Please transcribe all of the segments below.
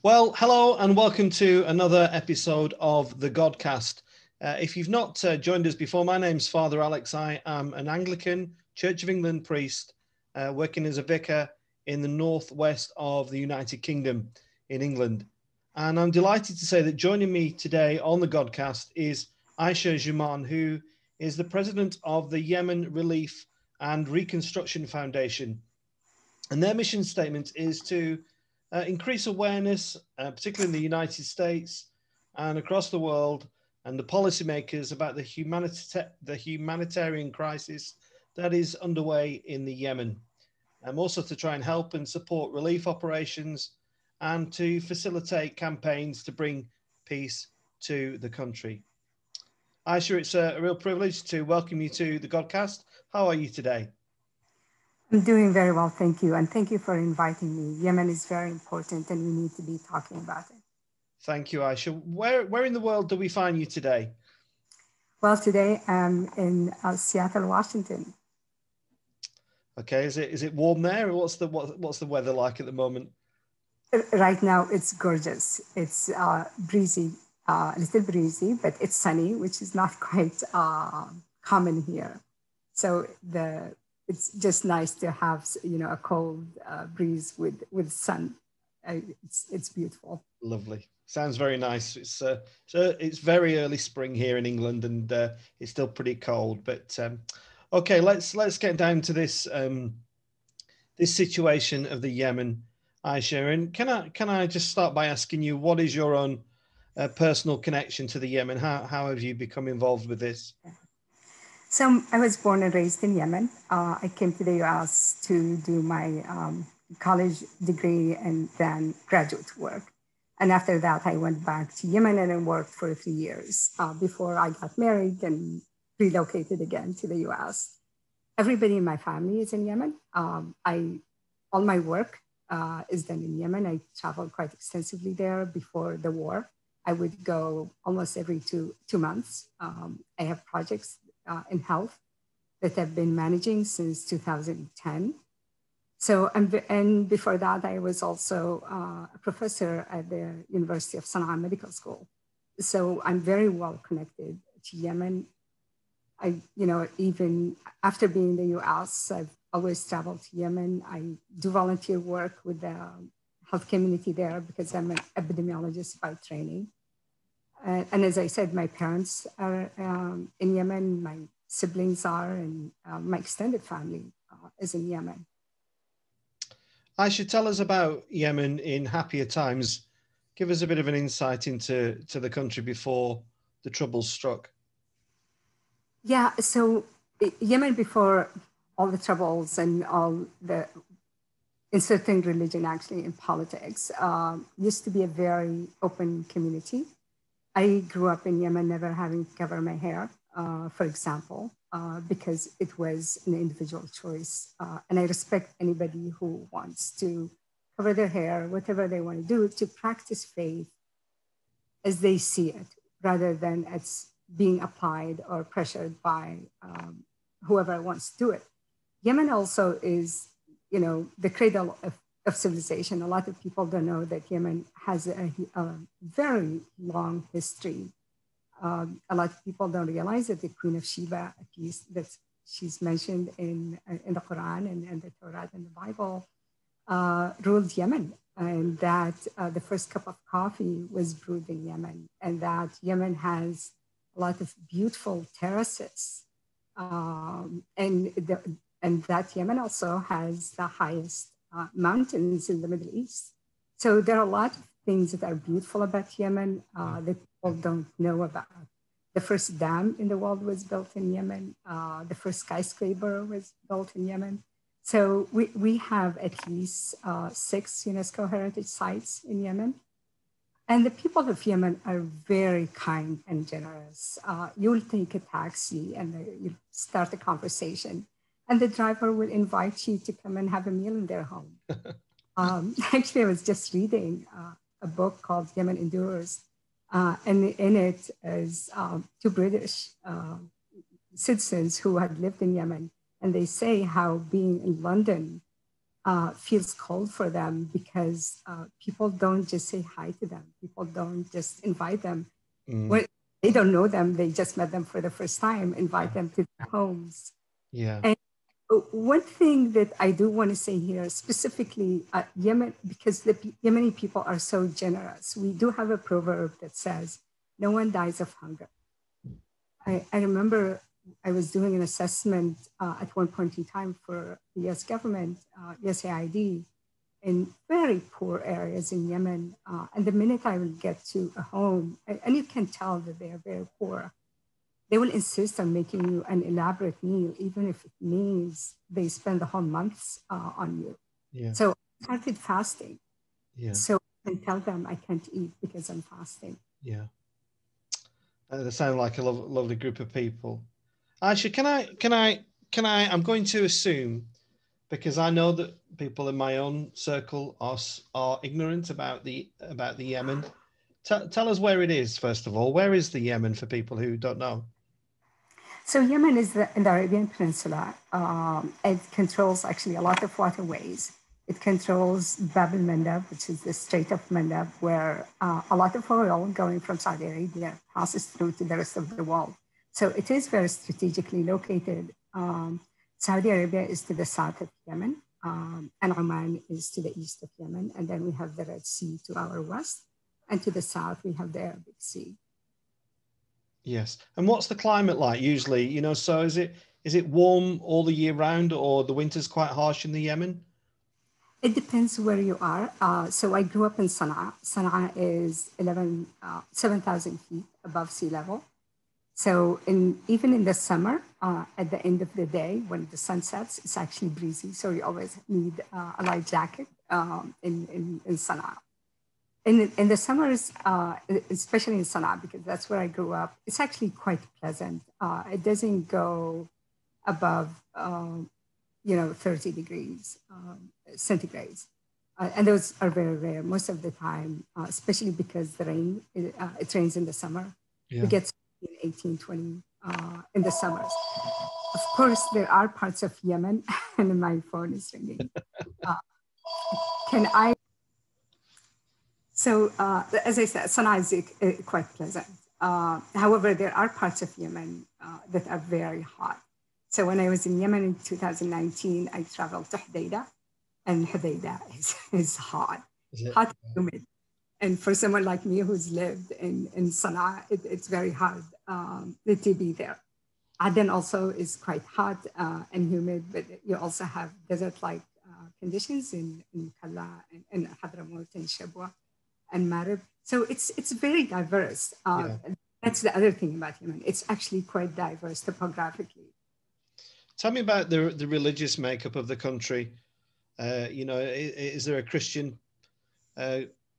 Well, hello and welcome to another episode of the Godcast. If you've not joined us before, my name's Father Alex. I am an Anglican Church of England priest working as a vicar in the northwest of the United Kingdom in England. And I'm delighted to say that joining me today on the Godcast is Aisha Juman, who is the president of the Yemen Relief and Reconstruction Foundation. And their mission statement is to increase awareness, particularly in the United States and across the world, and the policymakers about the humanitarian crisis that is underway in the Yemen. Also to try and help and support relief operations and to facilitate campaigns to bring peace to the country. Aisha, it's a real privilege to welcome you to the Godcast. How are you today? I'm doing very well, thank you. And thank you for inviting me. Yemen is very important and we need to be talking about it. Thank you, Aisha. Where in the world do we find you today? Well, today I'm in Seattle, Washington. Okay, is it warm there? What's the weather like at the moment? Right now, it's gorgeous. It's breezy, a little breezy, but it's sunny, which is not quite common here. So it's just nice to have a cold breeze with sun. It's beautiful. Lovely. Sounds very nice. It's very early spring here in England, and it's still pretty cold. But okay, let's get down to this this situation of the Yemen, Aisha. And can I just start by asking you, what is your own personal connection to the Yemen? How have you become involved with this? So I was born and raised in Yemen. I came to the US to do my college degree and then graduate work. And after that, I went back to Yemen and I worked for 3 years before I got married and relocated again to the US. Everybody in my family is in Yemen. All my work is done in Yemen. I traveled quite extensively there before the war. I would go almost every two months. I have projects in health that I've been managing since 2010. So, and before that, I was also a professor at the University of Sana'a Medical School. So I'm very well connected to Yemen. Even after being in the US, I've always traveled to Yemen. I do volunteer work with the health community there because I'm an epidemiologist by training. And as I said, my parents are in Yemen, my siblings are, and my extended family is in Yemen. Aisha, tell us about Yemen in happier times. Give us a bit of an insight into the country before the troubles struck. Yeah, so Yemen before all the troubles and all the inserting religion actually in politics used to be a very open community. I grew up in Yemen never having to cover my hair, for example, because it was an individual choice. And I respect anybody who wants to cover their hair, whatever they want to do, to practice faith as they see it, rather than as being applied or pressured by whoever wants to do it. Yemen also is, the cradle of civilization. A lot of people don't know that Yemen has a very long history. A lot of people don't realize that the Queen of Sheba, at least that she's mentioned in the Quran and the Torah and the Bible, ruled Yemen, and that the first cup of coffee was brewed in Yemen, and that Yemen has a lot of beautiful terraces, and that Yemen also has the highest mountains in the Middle East. So there are a lot of things that are beautiful about Yemen that people don't know about. The first dam in the world was built in Yemen. The first skyscraper was built in Yemen. So we have at least 6 UNESCO heritage sites in Yemen. And the people of Yemen are very kind and generous. You'll take a taxi and you start a conversation, and the driver will invite you to come and have a meal in their home. Actually, I was just reading a book called Yemen Endures, and in it is 2 British citizens who had lived in Yemen, and they say how being in London feels cold for them because people don't just say hi to them. People don't just invite them. When they don't know them, they just met them for the first time, invite them to their homes. Yeah. And one thing that I do want to say here, specifically Yemen, because the Yemeni people are so generous. We do have a proverb that says, no one dies of hunger. I remember I was doing an assessment at one point in time for the US government, USAID, in very poor areas in Yemen. And the minute I would get to a home, and you can tell that they are very poor, they will insist on making you an elaborate meal, even if it means they spend the whole months on you. Yeah. So I started fasting. Yeah. So I can tell them I can't eat because I'm fasting. Yeah. They sound like a lovely group of people. Actually, I'm going to assume, because I know that people in my own circle are ignorant about the Yemen. Tell us where it is, first of all. Where is the Yemen for people who don't know? So Yemen is in the Arabian Peninsula. It controls actually a lot of waterways. It controls Bab el-Mandab, which is the Strait of Mandab, where a lot of oil going from Saudi Arabia passes through to the rest of the world. So it is very strategically located. Saudi Arabia is to the south of Yemen, and Oman is to the east of Yemen. And then we have the Red Sea to our west. And to the south, we have the Arabic Sea. Yes. And what's the climate like usually? You know, so is it warm all the year round, or the winter's quite harsh in the Yemen? It depends where you are. So I grew up in Sana'a. Sana'a is 7,000 feet above sea level. So even in the summer, at the end of the day, when the sun sets, it's actually breezy. So you always need a light jacket in Sana'a. In the summers, especially in Sana'a, because that's where I grew up, it's actually quite pleasant. It doesn't go above 30 degrees centigrade. And those are very rare most of the time, especially because the rain, it rains in the summer. Yeah. We get 18, 20 in the summers. Of course, there are parts of Yemen, and my phone is ringing. So as I said, Sana'a is quite pleasant. However, there are parts of Yemen that are very hot. So when I was in Yemen in 2019, I traveled to Hodeidah, and Hodeidah is hot, hot and humid. And for someone like me who's lived in Sana'a, it's very hard to be there. Aden also is quite hot and humid, but you also have desert-like conditions in Kalla and Hadramaut and Shabwa and Marib. So it's very diverse. That's the other thing about Yemen. It's actually quite diverse topographically. Tell me about the religious makeup of the country. Is there a Christian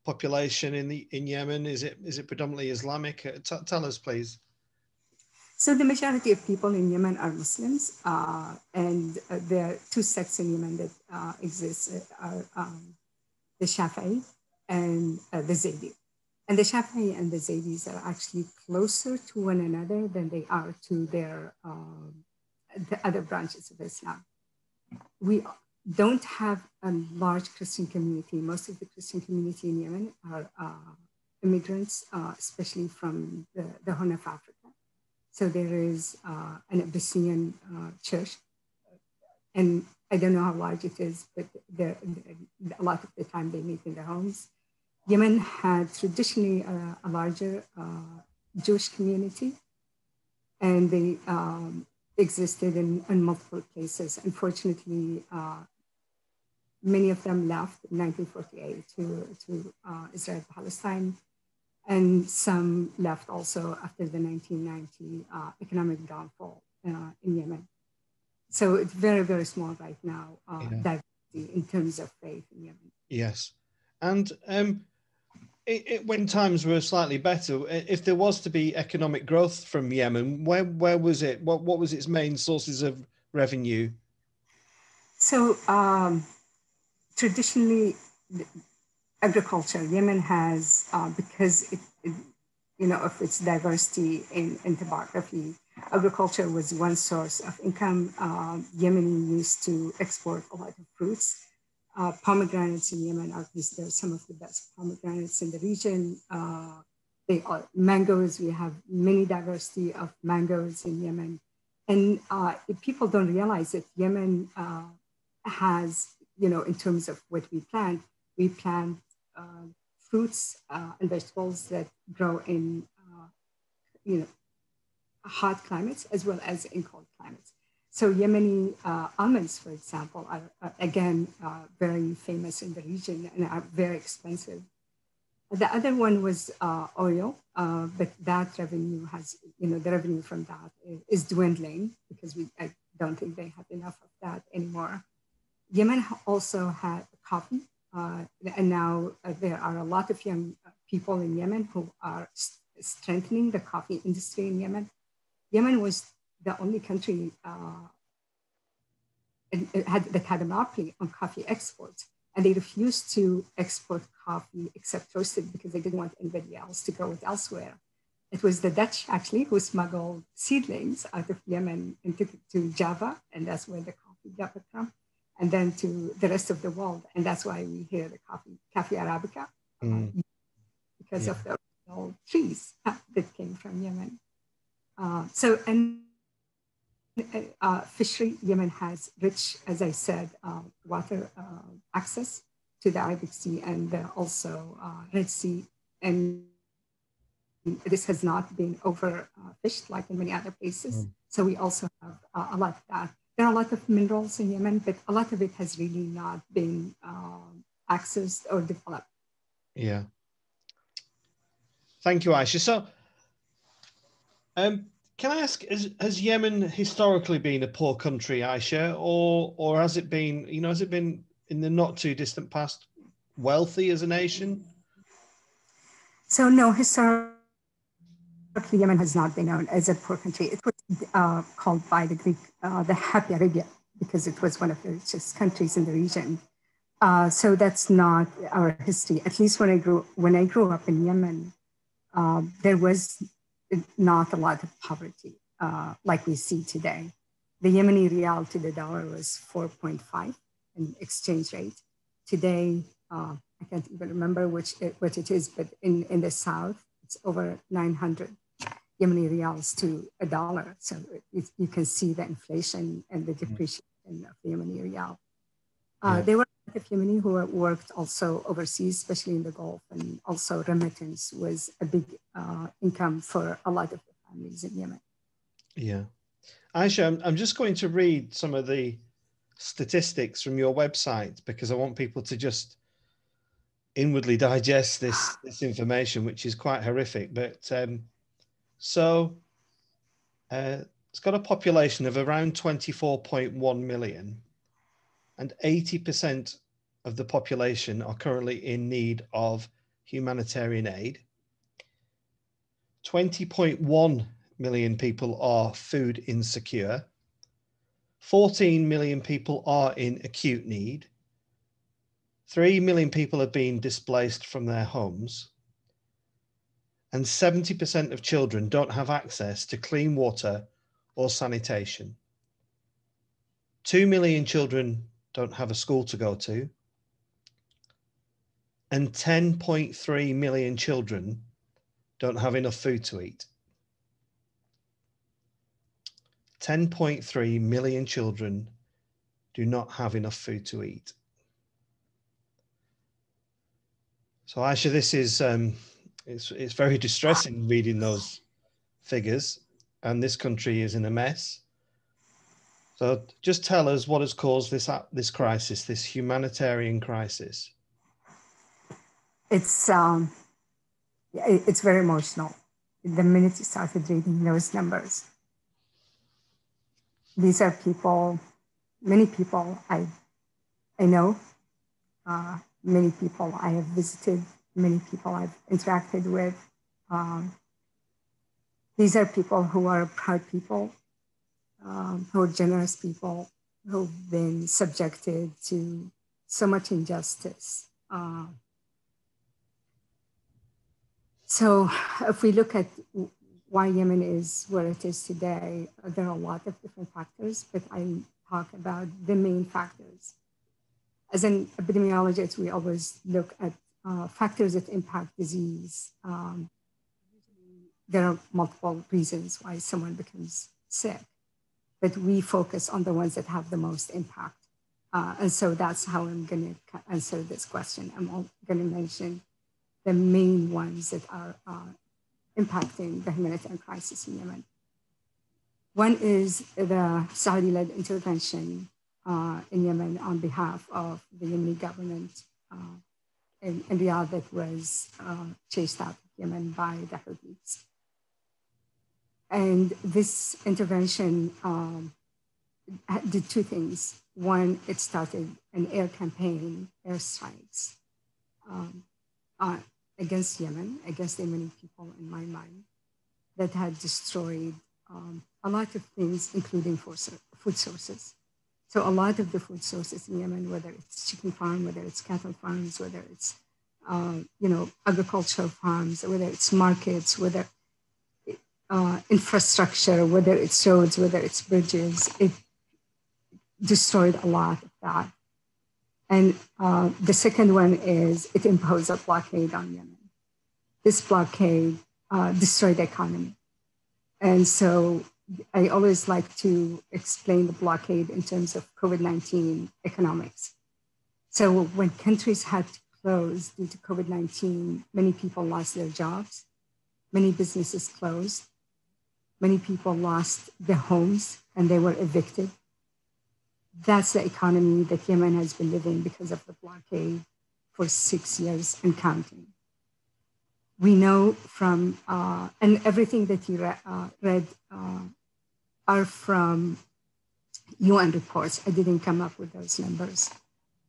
population in Yemen? Is it predominantly Islamic? Tell us, please. So the majority of people in Yemen are Muslims, and there are two sects in Yemen that exist are the Shafi'i and the Zaydi. And the Shafi'i and the Zaydis are actually closer to one another than they are to the other branches of Islam. We don't have a large Christian community. Most of the Christian community in Yemen are immigrants, especially from the Horn of Africa. So there is an Abyssinian church, and I don't know how large it is, but a lot of the time they meet in their homes. Yemen had traditionally a larger Jewish community, and they existed in multiple places. Unfortunately, many of them left in 1948 to Israel-Palestine, and some left also after the 1990 economic downfall in Yemen. So it's very, very small right now, diversity in terms of faith in Yemen. Yes. And when times were slightly better, if there was to be economic growth from Yemen, where was it? What was its main sources of revenue? So traditionally, agriculture. Yemen has, because of its diversity in topography, agriculture was one source of income. Yemen used to export a lot of fruits. Pomegranates in Yemen are they're some of the best pomegranates in the region. They are mangoes. We have many diversity of mangoes in Yemen. And if people don't realize that Yemen has, in terms of what we plant fruits and vegetables that grow in, you know, hot climates as well as in cold climates. So Yemeni almonds, for example, are again very famous in the region and are very expensive. The other one was oil, but that revenue the revenue from that is dwindling because I don't think they have enough of that anymore. Yemen also had coffee, and now there are a lot of young people in Yemen who are strengthening the coffee industry in Yemen. Yemen was the only country that had a monopoly on coffee exports, and they refused to export coffee except roasted because they didn't want anybody else to go it elsewhere. It was the Dutch actually who smuggled seedlings out of Yemen and took it to Java, and that's where the coffee got from, and then to the rest of the world, and that's why we hear the coffee Arabica, because of the original trees that came from Yemen. Fishery, Yemen has rich, as I said, water access to the Arabic Sea and also Red Sea. And this has not been overfished like in many other places. So we also have a lot of that. There are a lot of minerals in Yemen, but a lot of it has really not been accessed or developed. Yeah. Thank you, Aisha. So, can I ask, has Yemen historically been a poor country, Aisha, or has it been, has it been in the not too distant past wealthy as a nation? So no, historically, Yemen has not been known as a poor country. It was called by the Greek the Happy Arabia because it was one of the richest countries in the region. So that's not our history. At least when I grew up in Yemen, there was not a lot of poverty like we see today. The Yemeni rial to the dollar was 4.5 in exchange rate. Today, I can't even remember what it is, but in the south, it's over 900 Yemeni rials to a dollar. So you can see the inflation and the depreciation of the Yemeni rial. There were a lot of Yemeni who worked also overseas, especially in the Gulf, and also remittance was a big income for a lot of the families in Yemen. Yeah. Aisha, I'm just going to read some of the statistics from your website because I want people to just inwardly digest this information, which is quite horrific. But it's got a population of around 24.1 million. And 80% of the population are currently in need of humanitarian aid. 20.1 million people are food insecure. 14 million people are in acute need. 3 million people have been displaced from their homes. And 70% of children don't have access to clean water or sanitation. 2 million children don't have a school to go to, and 10.3 million children don't have enough food to eat. 10.3 million children do not have enough food to eat. So Aisha, this is it's very distressing reading those figures, and this country is in a mess. So just tell us what has caused this crisis, this humanitarian crisis. It's very emotional. The minute you started reading those numbers, these are people, many people I know, many people I have visited, many people I've interacted with. These are people who are proud people, who are generous people, who've been subjected to so much injustice. So if we look at why Yemen is where it is today, there are a lot of different factors, but I talk about the main factors. As an epidemiologist, we always look at factors that impact disease. There are multiple reasons why someone becomes sick, but we focus on the ones that have the most impact. And so that's how I'm going to answer this question. I'm going to mention the main ones that are impacting the humanitarian crisis in Yemen. One is the Saudi-led intervention in Yemen on behalf of the Yemeni government in Riyadh that was chased out of Yemen by the Houthis. And this intervention did two things. One, it started an air campaign, airstrikes against Yemen, against the Yemeni people, in my mind, that had destroyed a lot of things, including food sources. So a lot of the food sources in Yemen, whether it's chicken farm, whether it's cattle farms, whether it's agricultural farms, whether it's markets, whether infrastructure, whether it's roads, whether it's bridges, it destroyed a lot of that. And the second one is it imposed a blockade on Yemen. This blockade destroyed the economy. And so I always like to explain the blockade in terms of COVID-19 economics. So when countries had to close due to COVID-19, many people lost their jobs, many businesses closed, many people lost their homes and they were evicted. That's the economy that Yemen has been living because of the blockade for 6 years and counting. We know from, and everything that you read are from UN reports. I didn't come up with those numbers.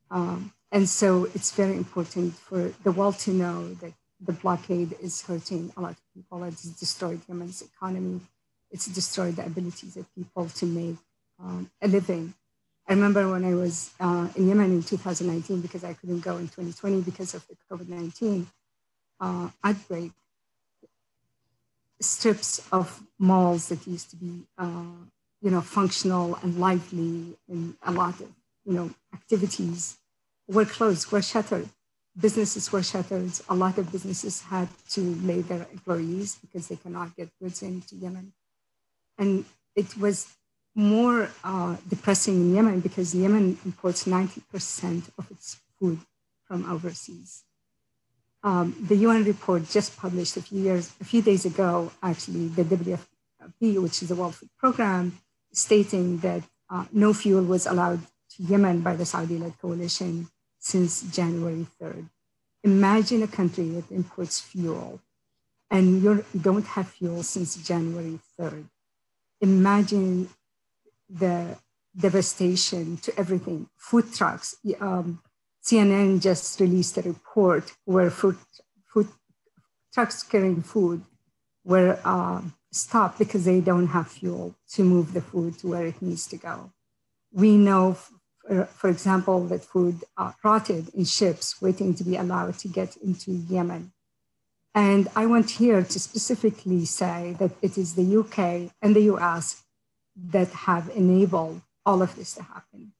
And so it's very important for the world to know that the blockade is hurting a lot of people. It's destroyed Yemen's economy. It's destroyed the abilities of people to make a living. I remember when I was in Yemen in 2019, because I couldn't go in 2020 because of the COVID-19 outbreak, strips of malls that used to be, functional and lively and a lot of, activities were closed, were shuttered. Businesses were shuttered. A lot of businesses had to lay their employees because they cannot get goods into Yemen. And it was more depressing in Yemen because Yemen imports 90% of its food from overseas. The UN report just published a few days ago, actually, the WFP, which is the World Food Program, stating that no fuel was allowed to Yemen by the Saudi-led coalition since January 3rd. Imagine a country that imports fuel and you don't have fuel since January 3rd. Imagine the devastation to everything. Food trucks. CNN just released a report where food trucks carrying food were stopped because they don't have fuel to move the food to where it needs to go. We know, for example, that food rotted in ships waiting to be allowed to get into Yemen. And I want here to specifically say that it is the UK and the US that have enabled all of this to happen.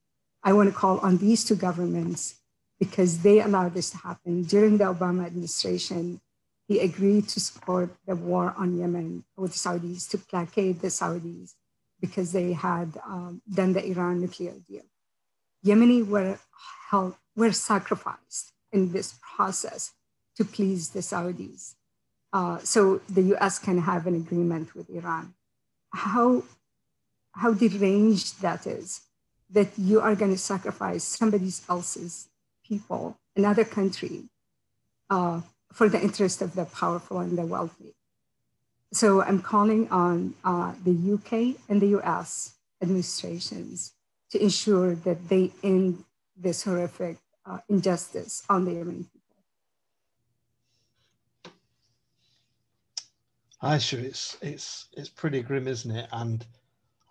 I want to call on these two governments because they allowed this to happen. During the Obama administration, he agreed to support the war on Yemen with the Saudis, to placate the Saudis because they had done the Iran nuclear deal. Yemeni were sacrificed in this process to please the Saudis. So the US can have an agreement with Iran. How deranged that is, that you are going to sacrifice somebody else's people, another country, for the interest of the powerful and the wealthy. So I'm calling on the UK and the US administrations to ensure that they end this horrific injustice on the Yemeni people. Aisha, it's pretty grim, isn't it? And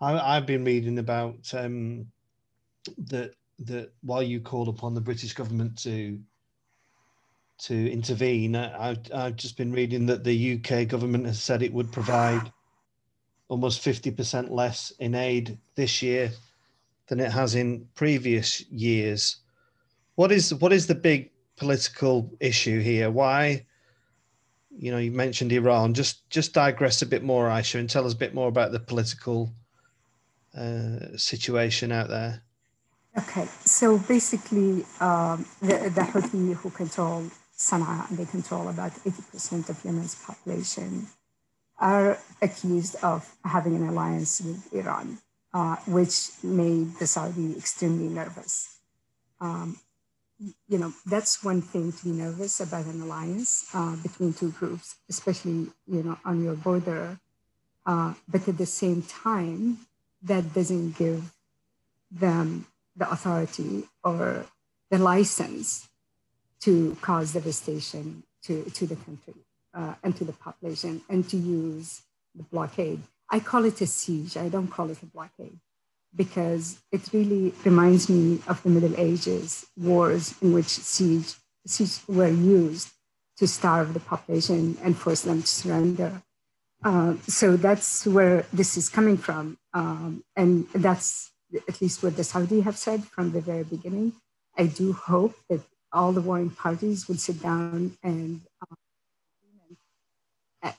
I've been reading about that while you called upon the British government to intervene, I've just been reading that the UK government has said it would provide almost 50% less in aid this year than it has in previous years. What is the big political issue here? Why, you mentioned Iran. Just digress a bit more, Aisha, and tell us a bit more about the political situation out there. Okay, so basically, the Houthi who control Sana'a, and they control about 80% of Yemen's population, are accused of having an alliance with Iran, which made the Saudi extremely nervous. That's one thing to be nervous about an alliance between two groups, especially, on your border. But at the same time, that doesn't give them the authority or the license to cause devastation to the country and to the population and to use the blockade. I call it a siege. I don't call it a blockade because it really reminds me of the Middle Ages wars in which siege were used to starve the population and force them to surrender. So that's where this is coming from. And that's at least what the Saudi have said from the very beginning. I do hope that all the warring parties will sit down and,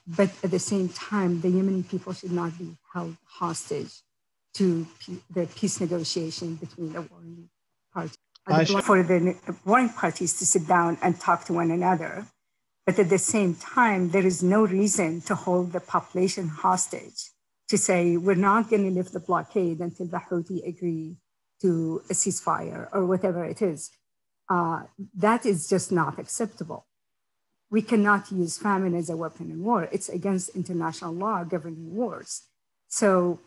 but at the same time, the Yemeni people should not be held hostage to the peace negotiation between the warring parties. For the warring parties to sit down and talk to one another. But at the same time, there is no reason to hold the population hostage to say, we're not going to lift the blockade until the Houthi agree to a ceasefire or whatever it is. That is just not acceptable. We cannot use famine as a weapon in war. It's against international law governing wars. So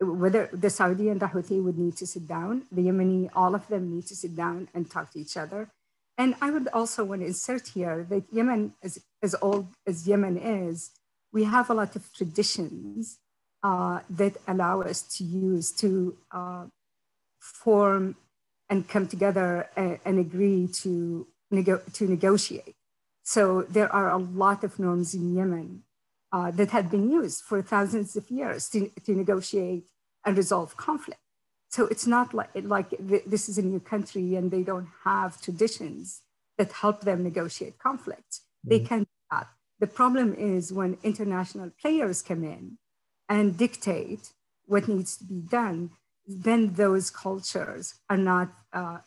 whether the Saudi and the Houthi would need to sit down, the Yemeni, all of them need to sit down and talk to each other. And I would also want to insert here that Yemen, as old as Yemen is, we have a lot of traditions that allow us to use to form and come together and agree to negotiate. So there are a lot of norms in Yemen that have been used for thousands of years to negotiate and resolve conflict. So it's not like this is a new country and they don't have traditions that help them negotiate conflicts. They can do that. The problem is when international players come in and dictate what needs to be done, then those cultures are not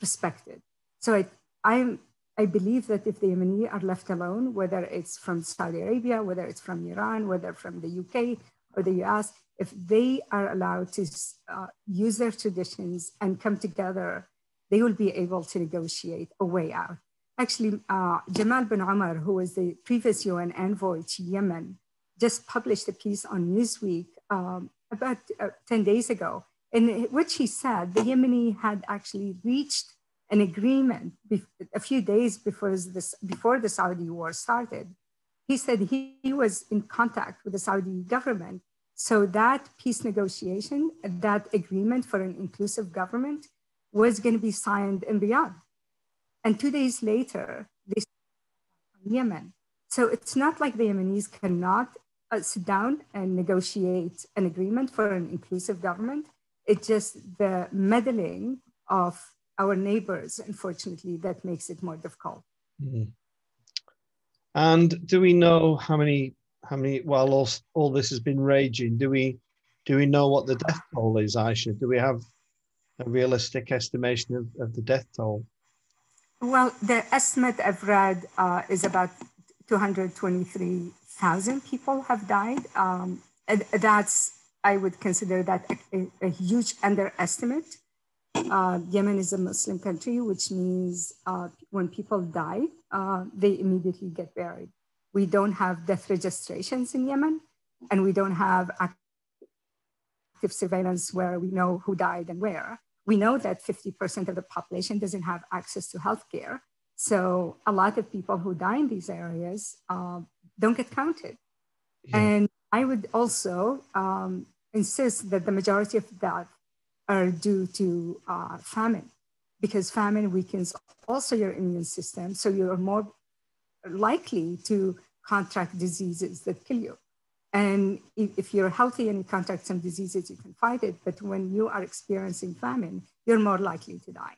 respected. So I believe that if the Yemeni are left alone, whether it's from Saudi Arabia, whether it's from Iran, whether from the UK or the US, if they are allowed to use their traditions and come together, they will be able to negotiate a way out. Actually, Jamal bin Omar, who was the previous UN envoy to Yemen, just published a piece on Newsweek about 10 days ago, in which he said the Yemeni had actually reached an agreement a few days before the Saudi war started. He said he was in contact with the Saudi government. So that peace negotiation, that agreement for an inclusive government was going to be signed in Riyadh. And 2 days later, they started on Yemen. So it's not like the Yemenis cannot sit down and negotiate an agreement for an inclusive government. It's just the meddling of our neighbors, unfortunately, that makes it more difficult. Mm-hmm. And do we know how many, while all this has been raging, do we know what the death toll is, Aisha? Do we have a realistic estimation of the death toll? Well, the estimate I've read is about 223,000 people have died. I would consider that a huge underestimate. Yemen is a Muslim country, which means when people die, they immediately get buried. We don't have death registrations in Yemen, and we don't have active surveillance where we know who died and where. We know that 50% of the population doesn't have access to healthcare. So a lot of people who die in these areas don't get counted. Yeah. And I would also insist that the majority of death are due to famine, because famine weakens also your immune system. So you're more likely to contract diseases that kill you. And if you're healthy and you contract some diseases, you can fight it. But when you are experiencing famine, you're more likely to die.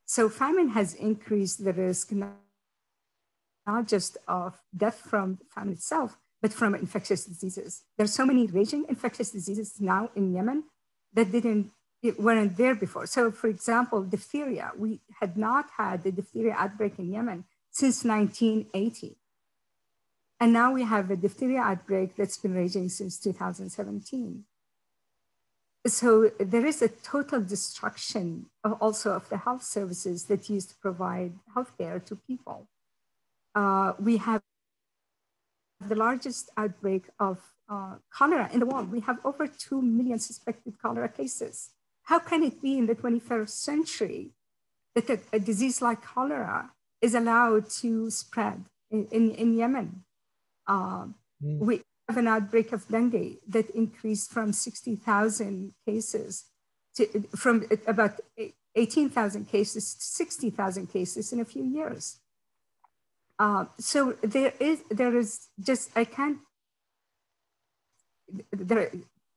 So famine has increased the risk not just of death from famine itself, but from infectious diseases. There's so many raging infectious diseases now in Yemen that weren't there before. So, for example, diphtheria. We had not had the diphtheria outbreak in Yemen since 1980. And now we have a diphtheria outbreak that's been raging since 2017. So there is a total destruction also of the health services that used to provide healthcare to people. We have the largest outbreak of cholera in the world. We have over 2 million suspected cholera cases. How can it be in the 21st century that a disease like cholera is allowed to spread in Yemen? We have an outbreak of dengue that increased from 60,000 cases from about 18,000 cases to 60,000 cases in a few years. So there is just, I can't,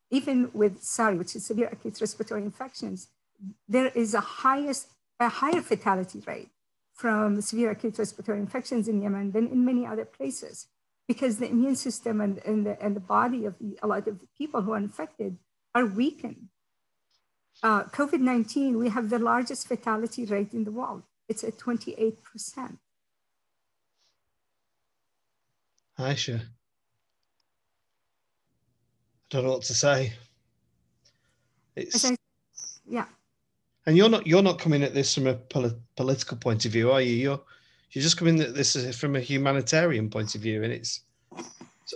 even with SARI, which is severe acute respiratory infections, there is a higher fatality rate from severe acute respiratory infections in Yemen than in many other places, because the immune system and the body of a lot of the people who are infected are weakened. COVID-19, we have the largest fatality rate in the world. It's at 28%. Aisha, I don't know what to say. Yeah. And you're not coming at this from a political point of view, are you? You're just coming at this from a humanitarian point of view, and it's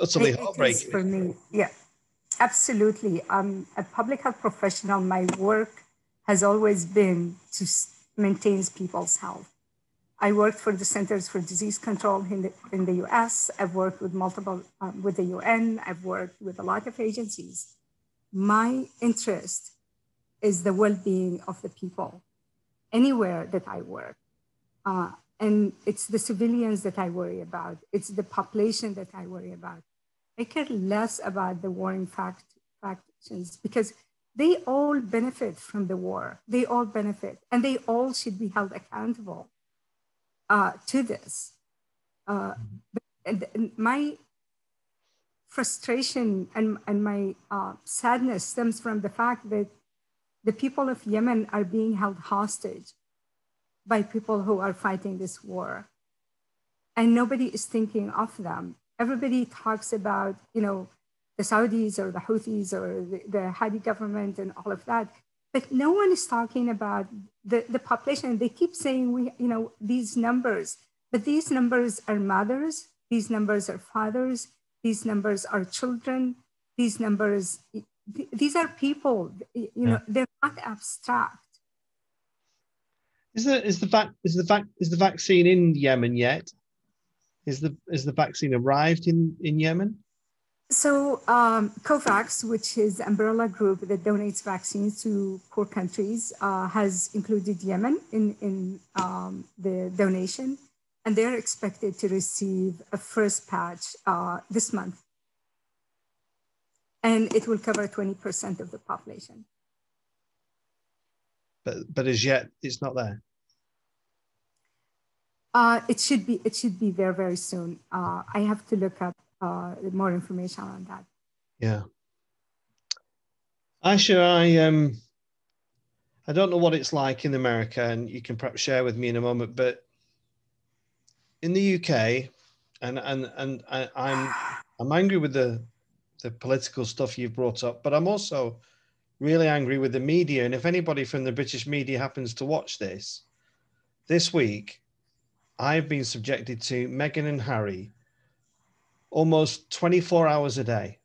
utterly heartbreaking. It is for me, yeah, absolutely. I'm a public health professional. My work has always been to maintain people's health. I worked for the Centers for Disease Control in the US. I've worked with with the UN. I've worked with a lot of agencies. My interest is the well-being of the people anywhere that I work. And it's the civilians that I worry about. It's the population that I worry about. I care less about the warring factions because they all benefit from the war. They all benefit, and they all should be held accountable to this. And my frustration and my sadness stems from the fact that the people of Yemen are being held hostage by people who are fighting this war. And nobody is thinking of them. Everybody talks about, the Saudis or the Houthis or the Hadi government and all of that. But no one is talking about the population. They keep saying, these numbers, but these numbers are mothers, these numbers are fathers, these numbers are children, these are people, they're not abstract. Is the vaccine in Yemen yet? Is the vaccine arrived in Yemen? So COVAX, which is the umbrella group that donates vaccines to poor countries, has included Yemen in the donation, and they're expected to receive a first batch this month. And it will cover 20% of the population. But as yet, it's not there. It should be there very soon. I have to look up more information on that. Yeah. Aisha, I don't know what it's like in America, and you can perhaps share with me in a moment, but in the UK, and I'm angry with the political stuff you've brought up, but I'm also really angry with the media. And if anybody from the British media happens to watch this week, I've been subjected to Meghan and Harry almost 24 hours a day,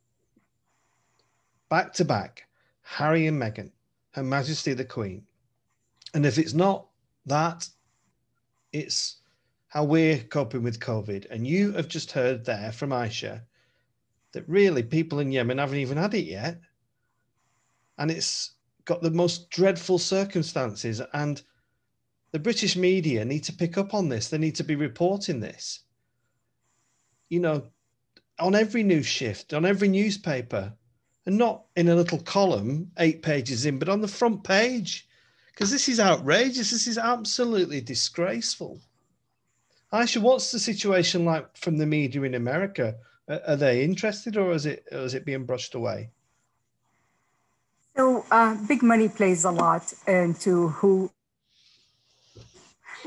back to back, Harry and Meghan, Her Majesty the Queen. And if it's not that, it's how we're coping with COVID. And you have just heard there from Aisha that really people in Yemen haven't even had it yet. And it's got the most dreadful circumstances. And the British media need to pick up on this. They need to be reporting this. On every news shift, on every newspaper, and not in a little column, 8 pages in, but on the front page. Because this is outrageous. This is absolutely disgraceful. Aisha, what's the situation like from the media in America? Are they interested, or is it being brushed away? So big money plays a lot into who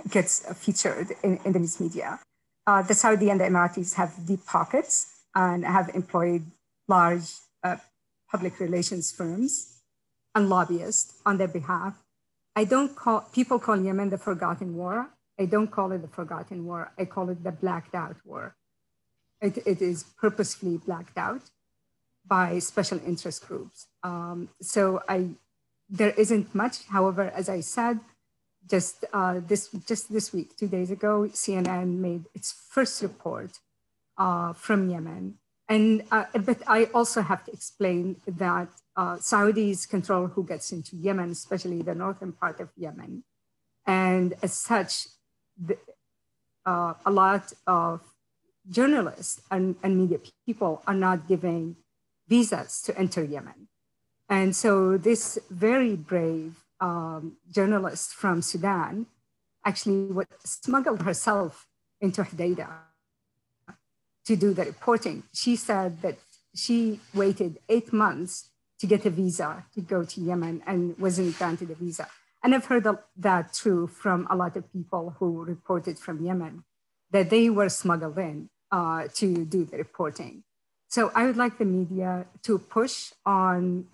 gets featured in the news media. The Saudi and the Emiratis have deep pockets and have employed large public relations firms and lobbyists on their behalf. I don't call people call Yemen the forgotten war. I don't call it the forgotten war. I call it the blacked out war. It is purposefully blacked out by special interest groups. There isn't much. However, as I said, just this week, 2 days ago, CNN made its first report from Yemen. And but I also have to explain that Saudis control who gets into Yemen, especially the northern part of Yemen. And as such, a lot of journalists and media people are not giving visas to enter Yemen. And so this very brave journalist from Sudan actually smuggled herself into Hodeidah to do the reporting. She said that she waited 8 months to get a visa to go to Yemen and wasn't granted a visa. And I've heard that true from a lot of people who reported from Yemen, that they were smuggled in to do the reporting. So I would like the media to push on,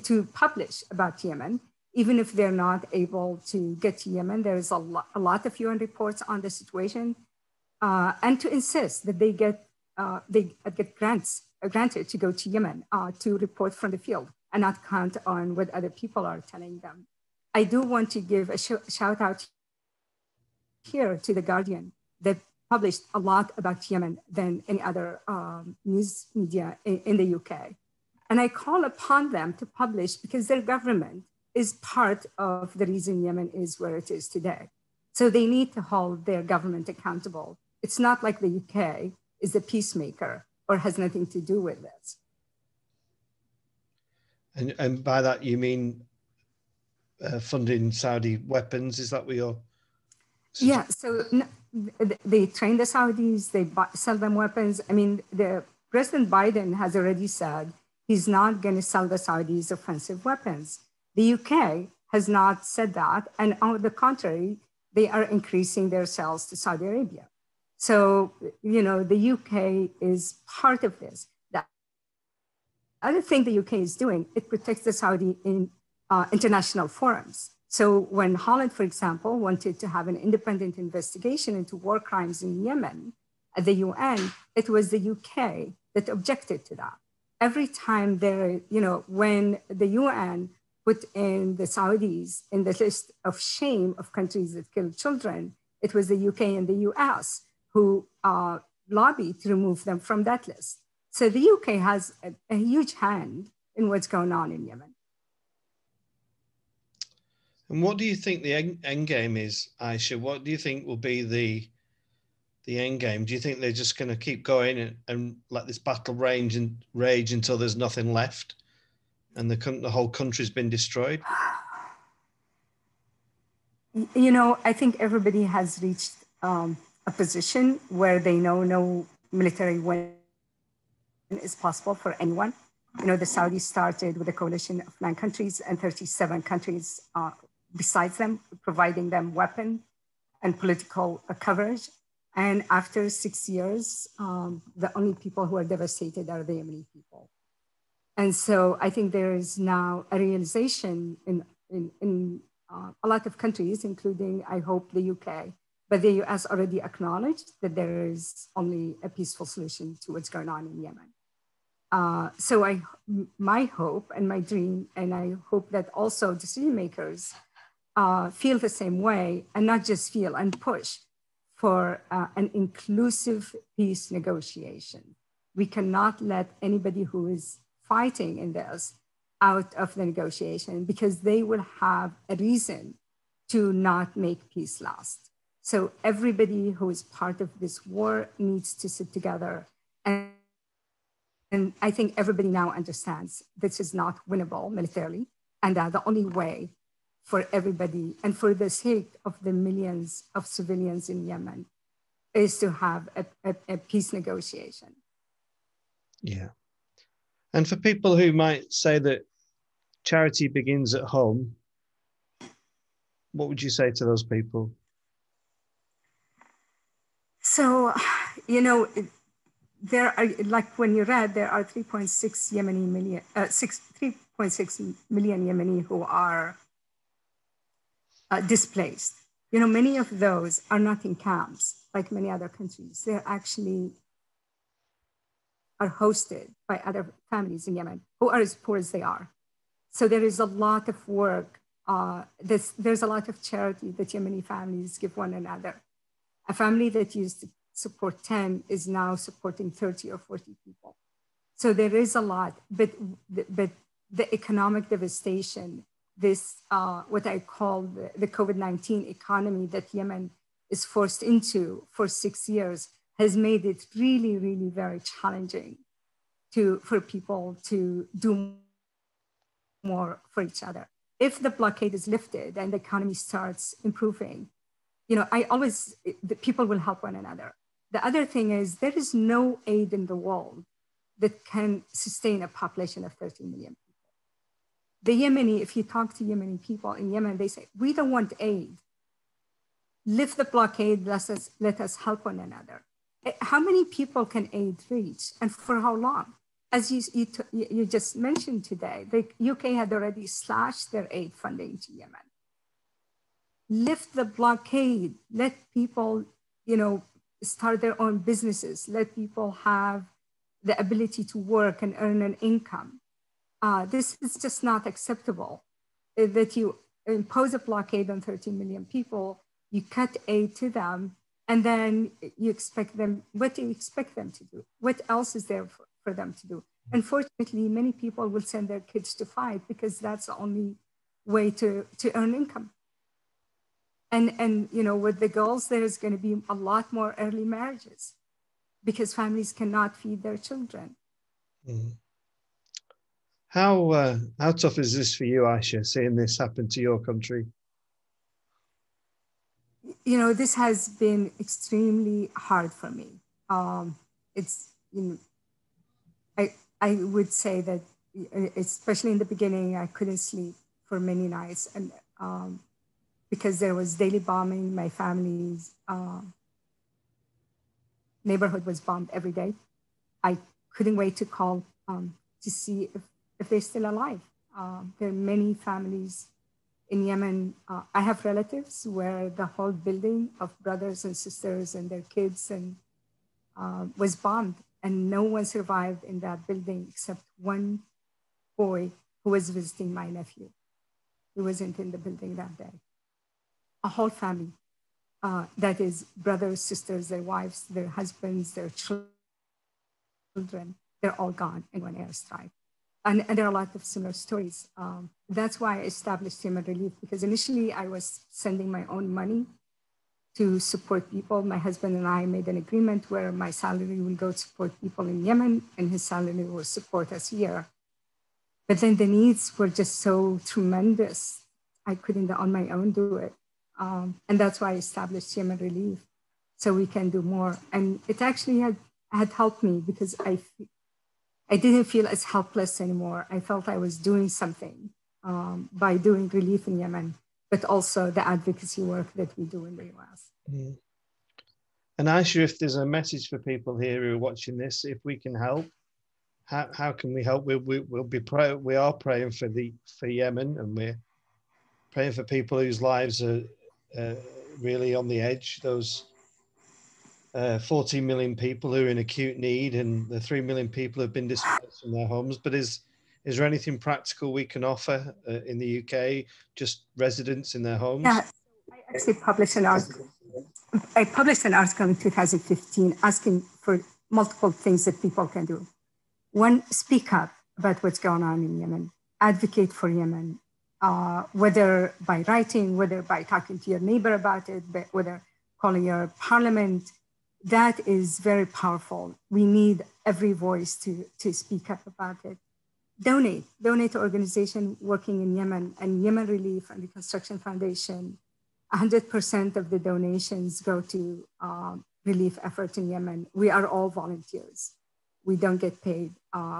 to publish about Yemen, even if they're not able to get to Yemen. There is a lot of UN reports on the situation, and to insist that they get granted to go to Yemen to report from the field and not count on what other people are telling them. I do want to give a shout out here to The Guardian that published a lot about Yemen than any other news media in the UK. And I call upon them to publish because their government is part of the reason Yemen is where it is today. So they need to hold their government accountable. It's not like the UK is the peacemaker or has nothing to do with this. And by that, you mean funding Saudi weapons? Is that what you're suggesting? Yeah, so they train the Saudis, they sell them weapons. I mean, President Biden has already said he's not going to sell the Saudis offensive weapons. The UK has not said that. And on the contrary, they are increasing their sales to Saudi Arabia. So, you know, the UK is part of this. The other thing the UK is doing, it protects the Saudi in international forums. So when Holland, for example, wanted to have an independent investigation into war crimes in Yemen at the UN, it was the UK that objected to that. Every time when the UN put in the Saudis in the list of shame of countries that kill children, it was the UK and the US who lobbied to remove them from that list. So the UK has a huge hand in what's going on in Yemen. And what do you think the end game is, Aisha? What do you think will be the end game? Do you think they're just going to keep going and let this battle rage until there's nothing left and the whole country's been destroyed? You know, I think everybody has reached a position where they know no military win is possible for anyone. You know, the Saudis started with a coalition of 9 countries and 37 countries besides them, providing them weapon and political coverage. And after 6 years, the only people who are devastated are the Yemeni people. And so I think there is now a realization in a lot of countries, including, I hope, the UK, but the US already acknowledged that there is only a peaceful solution to what's going on in Yemen. So my hope and my dream, and I hope that also decision makers feel the same way, and not just feel and push for an inclusive peace negotiation. We cannot let anybody who is fighting in this out of the negotiation because they will have a reason to not make peace last. So everybody who is part of this war needs to sit together. And I think everybody now understands this is not winnable militarily, and that the only way for everybody and for the sake of the millions of civilians in Yemen is to have a peace negotiation. Yeah. And for people who might say that charity begins at home, what would you say to those people? So, there are, like when you read, there are 3.6 million Yemeni who are displaced. Many of those are not in camps like many other countries. They're actually are hosted by other families in Yemen who are as poor as they are. So there is a lot of work. There's a lot of charity that Yemeni families give one another. A family that used to support 10 is now supporting 30 or 40 people. So there is a lot, but the economic devastation, this what I call the COVID-19 economy that Yemen is forced into for 6 years, has made it really, really very challenging for people to do more for each other. If the blockade is lifted and the economy starts improving, the people will help one another. The other thing is there is no aid in the world that can sustain a population of 13 million people. The Yemeni, if you talk to Yemeni people in Yemen, they say, we don't want aid. Lift the blockade, let us help one another. How many people can aid reach and for how long? As you just mentioned today, the UK had already slashed their aid funding to Yemen. Lift the blockade, let people, start their own businesses, let people have the ability to work and earn an income. This is just not acceptable that you impose a blockade on 13 million people, you cut aid to them, and then you expect them, what do you expect them to do? What else is there for them to do? Unfortunately, many people will send their kids to fight because that's the only way to earn income. And with the girls, there is going to be a lot more early marriages because families cannot feed their children. Mm. How tough is this for you, Aisha, seeing this happen to your country? This has been extremely hard for me. I would say that, especially in the beginning, I couldn't sleep for many nights, and because there was daily bombing. My family's neighborhood was bombed every day. I couldn't wait to call to see if they're still alive. There are many families in Yemen. I have relatives where the whole building of brothers and sisters and their kids and was bombed, and no one survived in that building except one boy who was visiting my nephew. He wasn't in the building that day. A whole family, that is brothers, sisters, their wives, their husbands, their children, they're all gone in one airstrike. And there are a lot of similar stories. That's why I established Human Relief, because initially I was sending my own money to support people. My husband and I made an agreement where my salary will go to support people in Yemen and his salary will support us here. But then the needs were just so tremendous. I couldn't on my own do it. And that's why I established Human Relief, so we can do more. And it actually had helped me because I didn't feel as helpless anymore. I felt I was doing something by doing relief in Yemen, but also the advocacy work that we do in the US. Mm. And Aisha, if there's a message for people here who are watching this, if we can help, how can we help? We are praying for Yemen, and we're praying for people whose lives are really on the edge. Those 14 million people who are in acute need, and the 3 million people who have been displaced from their homes. But is there anything practical we can offer in the UK, just residents in their homes? Yeah, I actually published an article. I published an article in 2015 asking for multiple things that people can do. One, speak up about what's going on in Yemen, advocate for Yemen, whether by writing, whether by talking to your neighbor about it, whether calling your parliament. That is very powerful. We need every voice to speak up about it. donate to organization working in Yemen, and Yemen Relief and Reconstruction Foundation. 100% of the donations go to relief efforts in Yemen. We are all volunteers. We don't get paid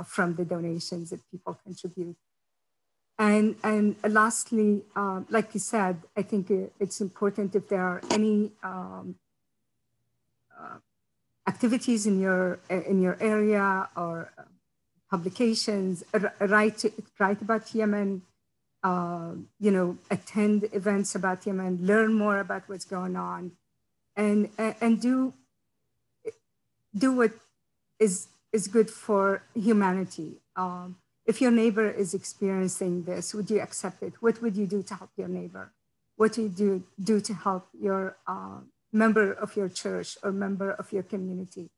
from the donations that people contribute. And lastly, like you said, I think it's important if there are any activities in your area or publications, write about Yemen, attend events about Yemen, learn more about what's going on, and do what is good for humanity. If your neighbor is experiencing this, would you accept it? What would you do to help your neighbor? What would you do to help your member of your church or member of your community?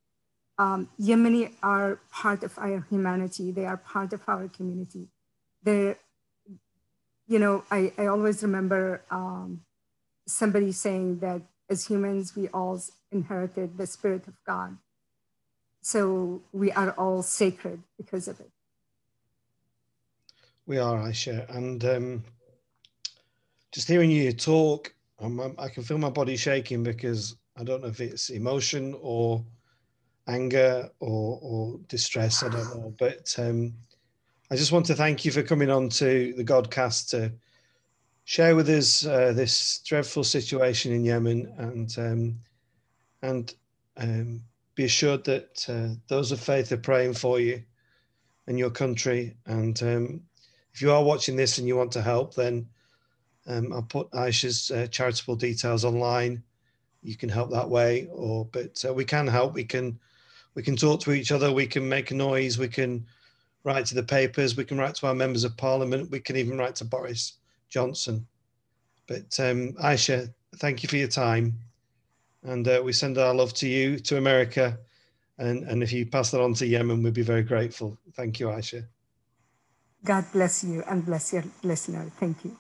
Yemeni are part of our humanity. They are part of our community. I always remember somebody saying that as humans, we all inherited the Spirit of God. So we are all sacred because of it. We are, Aisha. And just hearing you talk, I can feel my body shaking, because I don't know if it's emotion or anger or distress, I don't know. But I just want to thank you for coming on to the Godcast to share with us this dreadful situation in Yemen, and be assured that those of faith are praying for you and your country. And if you are watching this and you want to help, then I'll put Aisha's charitable details online. You can help that way, but we can help. We can talk to each other. We can make a noise. We can write to the papers. We can write to our members of parliament. We can even write to Boris Johnson. But Aisha, thank you for your time. And we send our love to you, to America. And if you pass that on to Yemen, we'd be very grateful. Thank you, Aisha. God bless you and bless your listener. Thank you.